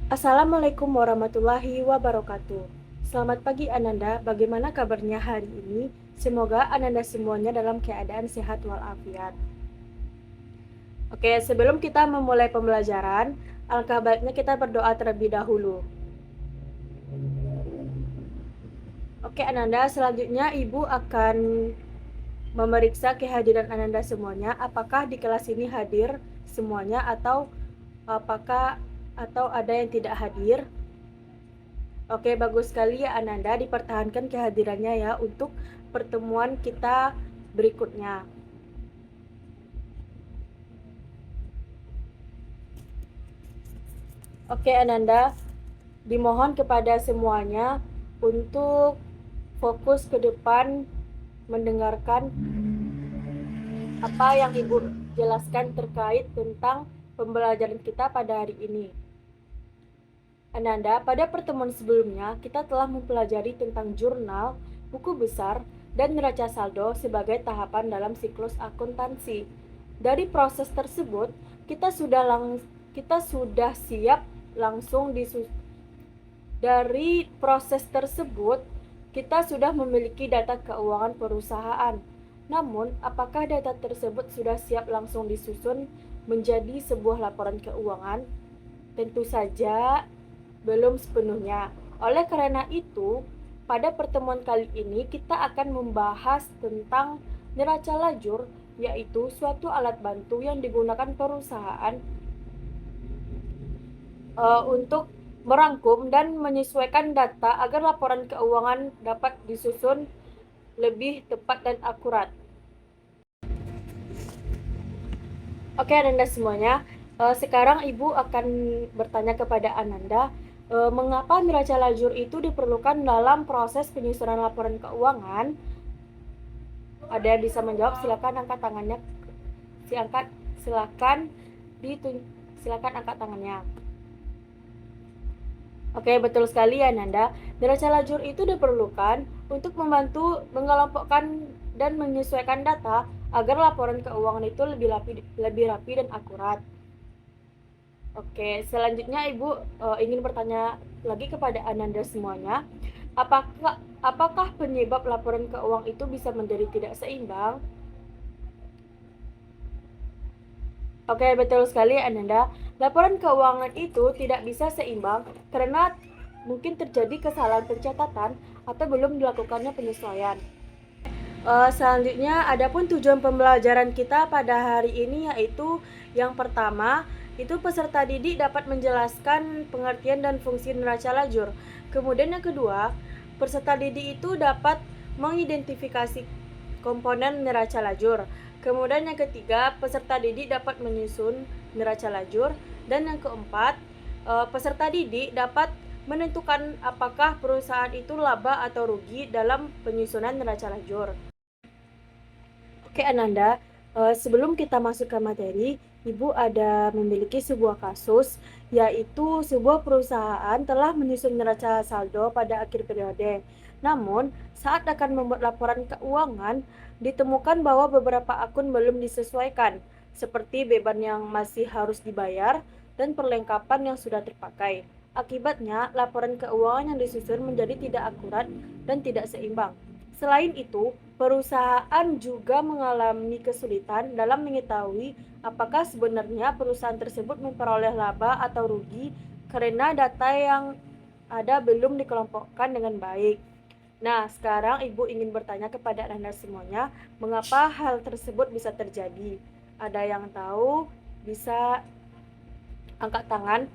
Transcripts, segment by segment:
Assalamualaikum warahmatullahi wabarakatuh. Selamat pagi Ananda, bagaimana kabarnya hari ini? Semoga Ananda semuanya dalam keadaan sehat walafiat. Oke, sebelum kita memulai pembelajaran, alangkah baiknya kita berdoa terlebih dahulu. Oke Ananda, selanjutnya Ibu akan memeriksa kehadiran Ananda semuanya. Apakah di kelas ini hadir semuanya atau ada yang tidak hadir? Oke, bagus sekali ya Ananda, dipertahankan kehadirannya ya untuk pertemuan kita berikutnya. Oke Ananda, dimohon kepada semuanya untuk fokus ke depan mendengarkan apa yang Ibu jelaskan terkait tentang pembelajaran kita pada hari ini. Ananda, pada pertemuan sebelumnya kita telah mempelajari tentang jurnal, buku besar, dan neraca saldo sebagai tahapan dalam siklus akuntansi. Dari proses tersebut, kita sudah siap langsung dari proses tersebut, kita sudah memiliki data keuangan perusahaan. Namun, apakah data tersebut sudah siap langsung disusun menjadi sebuah laporan keuangan? Tentu saja belum sepenuhnya. Oleh karena itu, pada pertemuan kali ini kita akan membahas tentang neraca lajur, yaitu suatu alat bantu yang digunakan perusahaan untuk merangkum dan menyesuaikan data agar laporan keuangan dapat disusun lebih tepat dan akurat. Oke Ananda semuanya, sekarang Ibu akan bertanya kepada Ananda, mengapa neraca lajur itu diperlukan dalam proses penyusunan laporan keuangan? Ada yang bisa menjawab? Silakan angkat tangannya. Silakan silakan angkat tangannya. Oke, betul sekali ya Nanda. Neraca lajur itu diperlukan untuk membantu mengelompokkan dan menyesuaikan data agar laporan keuangan itu lebih rapi dan akurat. Oke, selanjutnya Ibu ingin bertanya lagi kepada Ananda semuanya. Apakah penyebab laporan keuangan itu bisa menjadi tidak seimbang? Oke, betul sekali Ananda. Laporan keuangan itu tidak bisa seimbang karena mungkin terjadi kesalahan pencatatan atau belum dilakukannya penyesuaian. Selanjutnya, adapun tujuan pembelajaran kita pada hari ini yaitu yang pertama, itu peserta didik dapat menjelaskan pengertian dan fungsi neraca lajur. Kemudian yang kedua, peserta didik itu dapat mengidentifikasi komponen neraca lajur. Kemudian yang ketiga, peserta didik dapat menyusun neraca lajur. Dan yang keempat, peserta didik dapat menentukan apakah perusahaan itu laba atau rugi dalam penyusunan neraca lajur. Oke Ananda, sebelum kita masuk ke materi, Ibu ada memiliki sebuah kasus, yaitu sebuah perusahaan telah menyusun neraca saldo pada akhir periode. Namun, saat akan membuat laporan keuangan, ditemukan bahwa beberapa akun belum disesuaikan, seperti beban yang masih harus dibayar dan perlengkapan yang sudah terpakai. Akibatnya, laporan keuangan yang disusun menjadi tidak akurat dan tidak seimbang. Selain itu, perusahaan juga mengalami kesulitan dalam mengetahui apakah sebenarnya perusahaan tersebut memperoleh laba atau rugi karena data yang ada belum dikelompokkan dengan baik. Nah, sekarang Ibu ingin bertanya kepada Anda semuanya, mengapa hal tersebut bisa terjadi? Ada yang tahu? Bisa angkat tangan.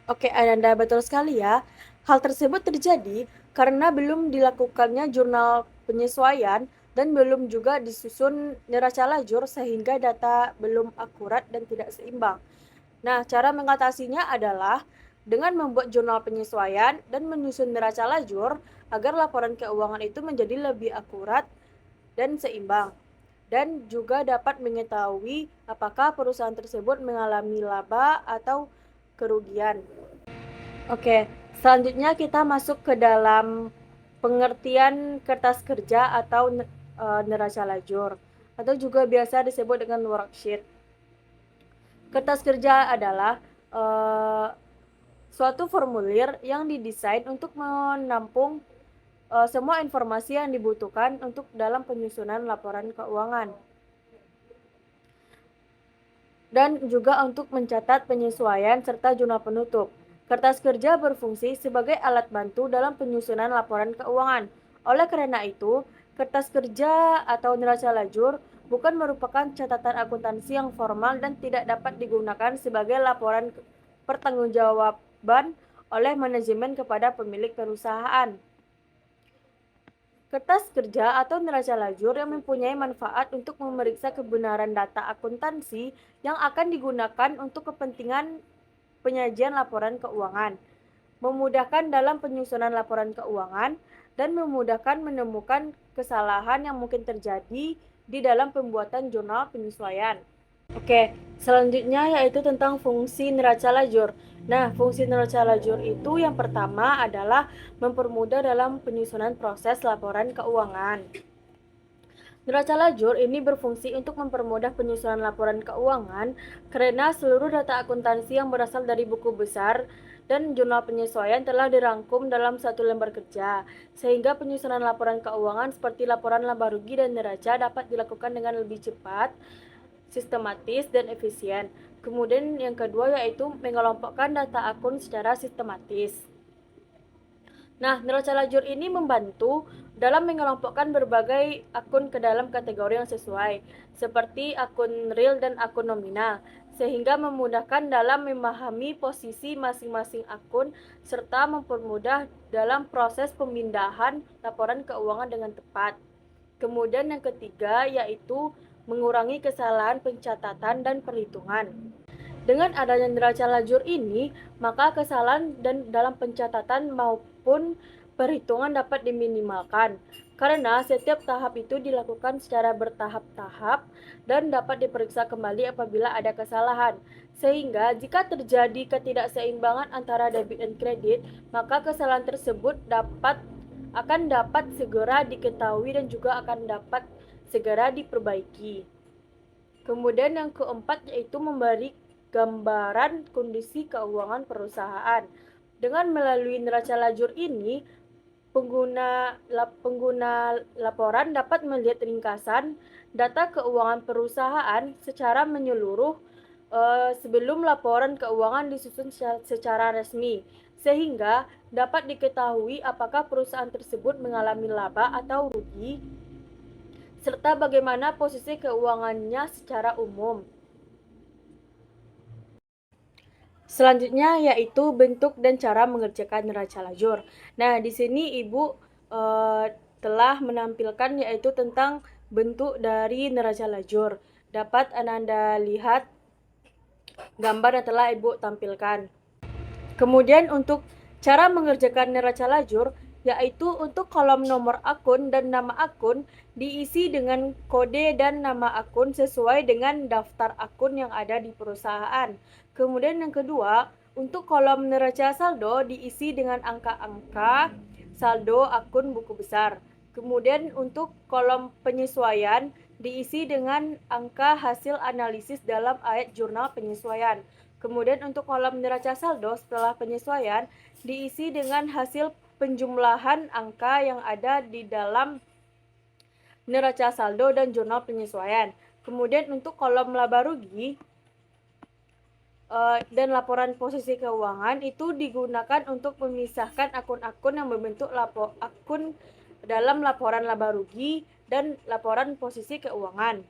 Oke, Ananda, betul sekali ya. Hal tersebut terjadi karena belum dilakukannya jurnal penyesuaian dan belum juga disusun neraca lajur sehingga data belum akurat dan tidak seimbang. Nah, cara mengatasinya adalah dengan membuat jurnal penyesuaian dan menyusun neraca lajur agar laporan keuangan itu menjadi lebih akurat dan seimbang. Dan juga dapat mengetahui apakah perusahaan tersebut mengalami laba atau kerugian. Oke, selanjutnya kita masuk ke dalam pengertian kertas kerja atau neraca lajur atau juga biasa disebut dengan worksheet. Kertas kerja adalah eh, suatu formulir yang didesain untuk menampung semua informasi yang dibutuhkan untuk dalam penyusunan laporan keuangan. Dan juga untuk mencatat penyesuaian serta jurnal penutup. Kertas kerja berfungsi sebagai alat bantu dalam penyusunan laporan keuangan. Oleh karena itu, kertas kerja atau neraca lajur bukan merupakan catatan akuntansi yang formal dan tidak dapat digunakan sebagai laporan pertanggungjawaban oleh manajemen kepada pemilik perusahaan. Kertas kerja atau neraca lajur yang mempunyai manfaat untuk memeriksa kebenaran data akuntansi yang akan digunakan untuk kepentingan penyajian laporan keuangan, memudahkan dalam penyusunan laporan keuangan, dan memudahkan menemukan kesalahan yang mungkin terjadi di dalam pembuatan jurnal penyesuaian. Oke, selanjutnya yaitu tentang fungsi neraca lajur. Nah, fungsi neraca lajur itu yang pertama adalah mempermudah dalam penyusunan proses laporan keuangan. Neraca lajur ini berfungsi untuk mempermudah penyusunan laporan keuangan karena seluruh data akuntansi yang berasal dari buku besar dan jurnal penyesuaian telah dirangkum dalam satu lembar kerja, sehingga penyusunan laporan keuangan seperti laporan laba rugi dan neraca dapat dilakukan dengan lebih cepat, sistematis, dan efisien. Kemudian yang kedua yaitu mengelompokkan data akun secara sistematis. Nah, neraca lajur ini membantu dalam mengelompokkan berbagai akun ke dalam kategori yang sesuai, seperti akun real dan akun nominal, sehingga memudahkan dalam memahami posisi masing-masing akun serta mempermudah dalam proses pemindahan laporan keuangan dengan tepat. Kemudian yang ketiga yaitu mengurangi kesalahan pencatatan dan perhitungan. Dengan adanya neraca lajur ini, maka kesalahan dan dalam pencatatan maupun perhitungan dapat diminimalkan karena setiap tahap itu dilakukan secara bertahap-tahap dan dapat diperiksa kembali apabila ada kesalahan. Sehingga jika terjadi ketidakseimbangan antara debit dan kredit, maka kesalahan tersebut akan dapat segera diketahui dan juga akan dapat segera diperbaiki. Kemudian yang keempat yaitu memberi gambaran kondisi keuangan perusahaan. Dengan melalui neraca lajur ini, pengguna laporan dapat melihat ringkasan data keuangan perusahaan secara menyeluruh sebelum laporan keuangan disusun secara resmi, sehingga dapat diketahui apakah perusahaan tersebut mengalami laba atau rugi, serta bagaimana posisi keuangannya secara umum. Selanjutnya yaitu bentuk dan cara mengerjakan neraca lajur. Nah, di sini Ibu telah menampilkan yaitu tentang bentuk dari neraca lajur. Dapat Anda lihat gambar yang telah Ibu tampilkan. Kemudian untuk cara mengerjakan neraca lajur, yaitu untuk kolom nomor akun dan nama akun diisi dengan kode dan nama akun sesuai dengan daftar akun yang ada di perusahaan. Kemudian yang kedua, untuk kolom neraca saldo diisi dengan angka-angka saldo akun buku besar. Kemudian untuk kolom penyesuaian diisi dengan angka hasil analisis dalam ayat jurnal penyesuaian. Kemudian untuk kolom neraca saldo setelah penyesuaian diisi dengan hasil penjumlahan angka yang ada di dalam neraca saldo dan jurnal penyesuaian. Kemudian untuk kolom laba rugi dan laporan posisi keuangan itu digunakan untuk memisahkan akun-akun yang membentuk akun dalam laporan laba rugi dan laporan posisi keuangan.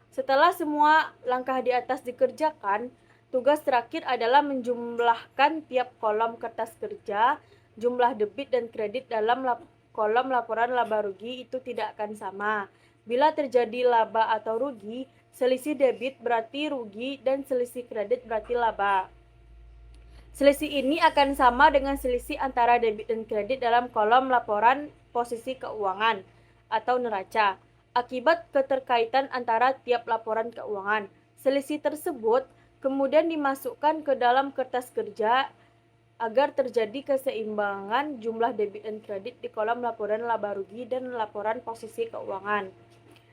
Setelah semua langkah di atas dikerjakan, tugas terakhir adalah menjumlahkan tiap kolom kertas kerja. Jumlah debit dan kredit dalam kolom laporan laba rugi itu tidak akan sama. Bila terjadi laba atau rugi, selisih debit berarti rugi dan selisih kredit berarti laba. Selisih ini akan sama dengan selisih antara debit dan kredit dalam kolom laporan posisi keuangan atau neraca. Akibat keterkaitan antara tiap laporan keuangan, selisih tersebut kemudian dimasukkan ke dalam kertas kerja agar terjadi keseimbangan jumlah debit dan kredit di kolom laporan laba rugi dan laporan posisi keuangan.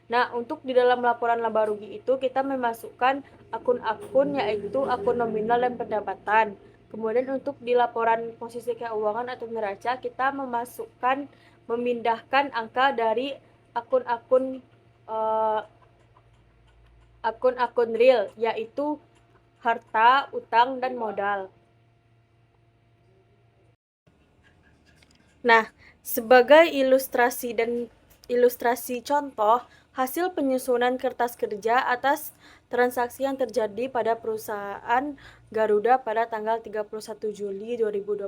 Nah, untuk di dalam laporan laba rugi itu kita memasukkan akun-akun, yaitu akun nominal dan pendapatan. Kemudian untuk di laporan posisi keuangan atau neraca kita memindahkan angka dari akun-akun akun-akun real, yaitu harta, utang, dan modal. Nah, sebagai ilustrasi contoh, hasil penyusunan kertas kerja atas transaksi yang terjadi pada perusahaan Garuda pada tanggal 31 Juli 2020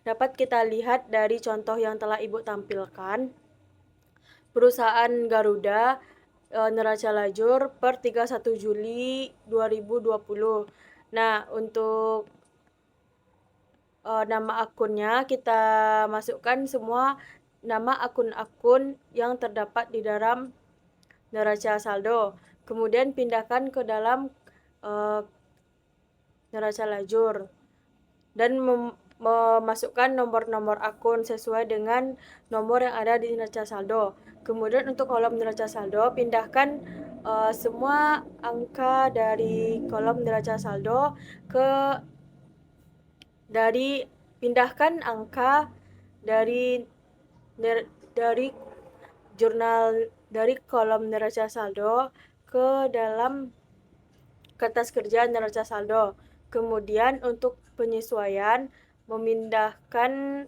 dapat kita lihat dari contoh yang telah Ibu tampilkan. Perusahaan Garuda neraca lajur per 31 Juli 2020. Nah, untuk nama akunnya kita masukkan semua nama akun-akun yang terdapat di dalam neraca saldo. Kemudian pindahkan ke dalam neraca lajur dan memasukkan nomor-nomor akun sesuai dengan nomor yang ada di neraca saldo. Kemudian untuk kolom neraca saldo, pindahkan semua angka dari kolom neraca saldo pindahkan angka dari kolom neraca saldo ke dalam kertas kerja neraca saldo. Kemudian untuk penyesuaian memindahkan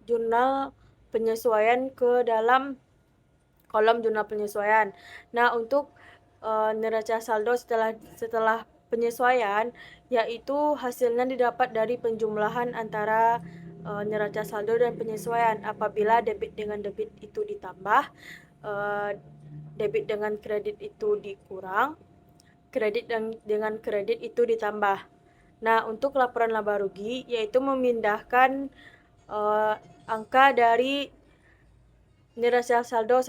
jurnal penyesuaian ke dalam kolom jurnal penyesuaian. Nah, untuk neraca saldo setelah penyesuaian, yaitu hasilnya didapat dari penjumlahan antara neraca saldo dan penyesuaian. Apabila debit dengan debit itu ditambah, debit dengan kredit itu dikurang, kredit dengan kredit itu ditambah. Nah, untuk laporan laba rugi, yaitu memindahkan angka dari neraca saldo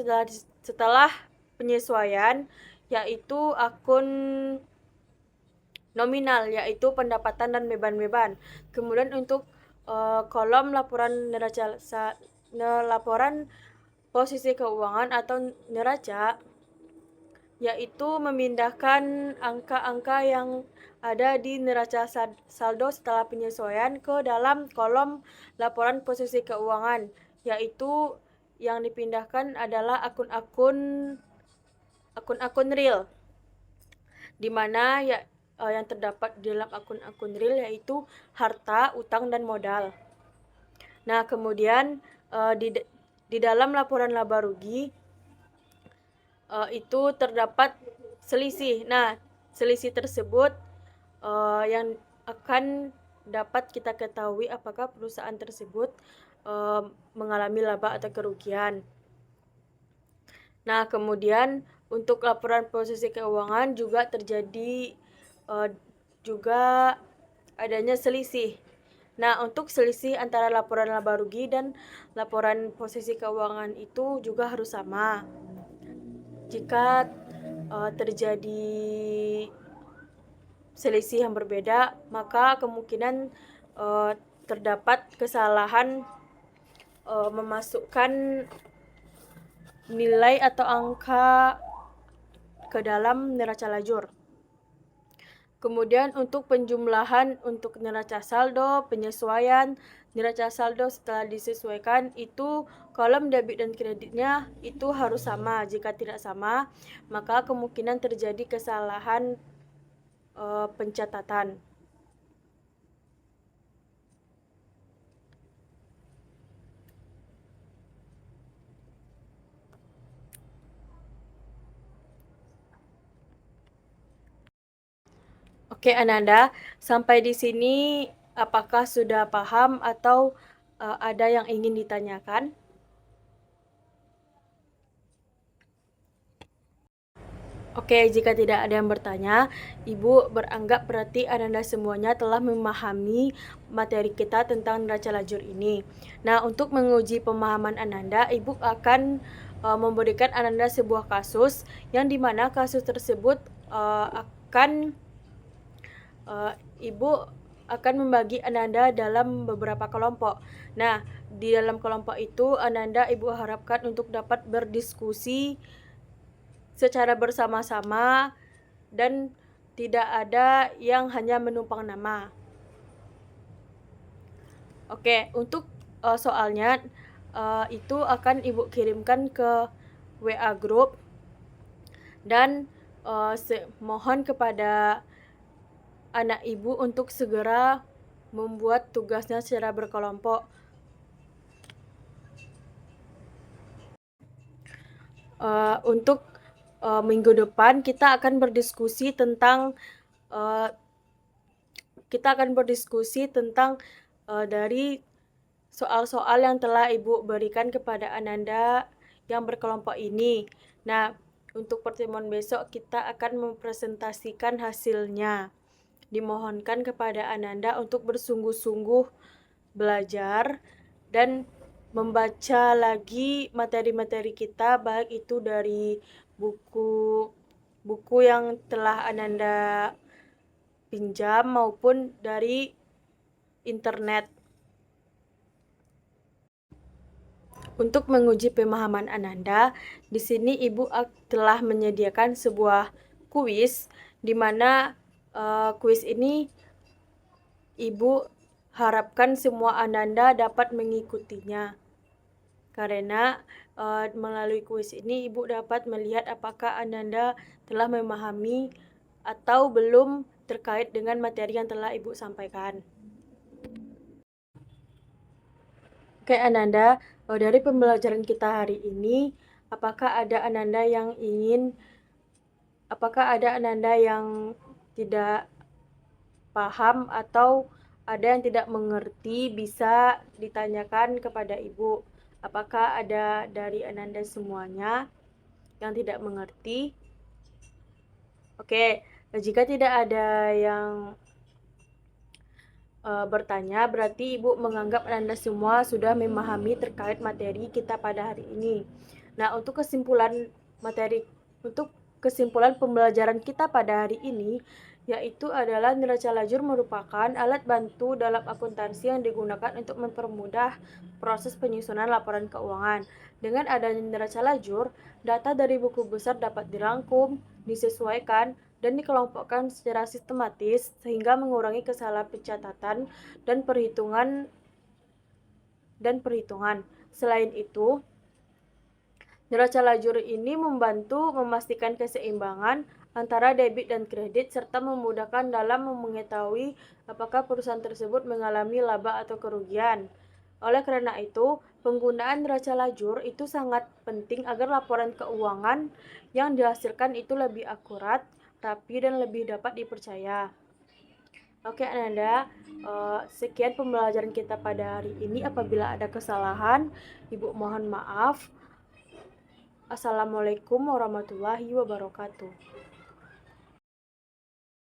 setelah penyesuaian, yaitu akun nominal, yaitu pendapatan dan beban-beban. Kemudian untuk kolom laporan laporan posisi keuangan atau neraca, yaitu memindahkan angka-angka yang ada di neraca saldo setelah penyesuaian ke dalam kolom laporan posisi keuangan, yaitu yang dipindahkan adalah akun-akun real, di mana yang terdapat di dalam akun-akun real yaitu harta, utang, dan modal. Nah, kemudian di dalam laporan laba rugi itu terdapat selisih. Nah, selisih tersebut yang akan dapat kita ketahui apakah perusahaan tersebut mengalami laba atau kerugian. Nah, kemudian untuk laporan posisi keuangan juga terjadi juga adanya selisih. Nah, untuk selisih antara laporan laba rugi dan laporan posisi keuangan itu juga harus sama. Jika terjadi selisih yang berbeda, maka kemungkinan terdapat kesalahan memasukkan nilai atau angka ke dalam neraca lajur. Kemudian untuk penjumlahan untuk neraca saldo, penyesuaian neraca saldo setelah disesuaikan itu kolom debit dan kreditnya itu harus sama. Jika tidak sama, maka kemungkinan terjadi kesalahan pencatatan. Oke, Ananda, sampai di sini apakah sudah paham atau ada yang ingin ditanyakan? Oke, jika tidak ada yang bertanya, Ibu beranggap berarti Ananda semuanya telah memahami materi kita tentang neraca lajur ini. Nah, untuk menguji pemahaman Ananda, Ibu akan memberikan Ananda sebuah kasus yang dimana kasus tersebut Ibu akan membagi Ananda dalam beberapa kelompok. Nah, di dalam kelompok itu Ananda Ibu harapkan untuk dapat berdiskusi secara bersama-sama dan tidak ada yang hanya menumpang nama. Oke, untuk soalnya itu akan Ibu kirimkan ke WA group dan mohon kepada anak Ibu untuk segera membuat tugasnya secara berkelompok. Untuk minggu depan kita akan berdiskusi tentang dari soal-soal yang telah Ibu berikan kepada Ananda yang berkelompok ini. Nah, untuk pertemuan besok kita akan mempresentasikan hasilnya. Dimohonkan kepada Ananda untuk bersungguh-sungguh belajar dan membaca lagi materi-materi kita, baik itu dari buku yang telah Ananda pinjam maupun dari internet. Untuk menguji pemahaman Ananda, di sini Ibu telah menyediakan sebuah kuis, di mana kuis ini Ibu harapkan semua Ananda dapat mengikutinya. Karena melalui kuis ini Ibu dapat melihat apakah Ananda telah memahami atau belum terkait dengan materi yang telah Ibu sampaikan. Oke Ananda, dari pembelajaran kita hari ini, apakah ada Ananda yang tidak paham atau ada yang tidak mengerti, bisa ditanyakan kepada Ibu. Apakah ada dari Ananda semuanya yang tidak mengerti? Oke, jika tidak ada yang bertanya, berarti Ibu menganggap Ananda semua sudah memahami terkait materi kita pada hari ini. Nah, untuk kesimpulan pembelajaran kita pada hari ini, yaitu adalah neraca lajur merupakan alat bantu dalam akuntansi yang digunakan untuk mempermudah proses penyusunan laporan keuangan. Dengan adanya neraca lajur, data dari buku besar dapat dirangkum, disesuaikan, dan dikelompokkan secara sistematis sehingga mengurangi kesalahan pencatatan dan perhitungan. Selain itu, neraca lajur ini membantu memastikan keseimbangan antara debit dan kredit serta memudahkan dalam mengetahui apakah perusahaan tersebut mengalami laba atau kerugian. Oleh karena itu, penggunaan neraca lajur itu sangat penting agar laporan keuangan yang dihasilkan itu lebih akurat, rapi, dan lebih dapat dipercaya. Oke Ananda, sekian pembelajaran kita pada hari ini. Apabila ada kesalahan, Ibu mohon maaf. Assalamualaikum warahmatullahi wabarakatuh.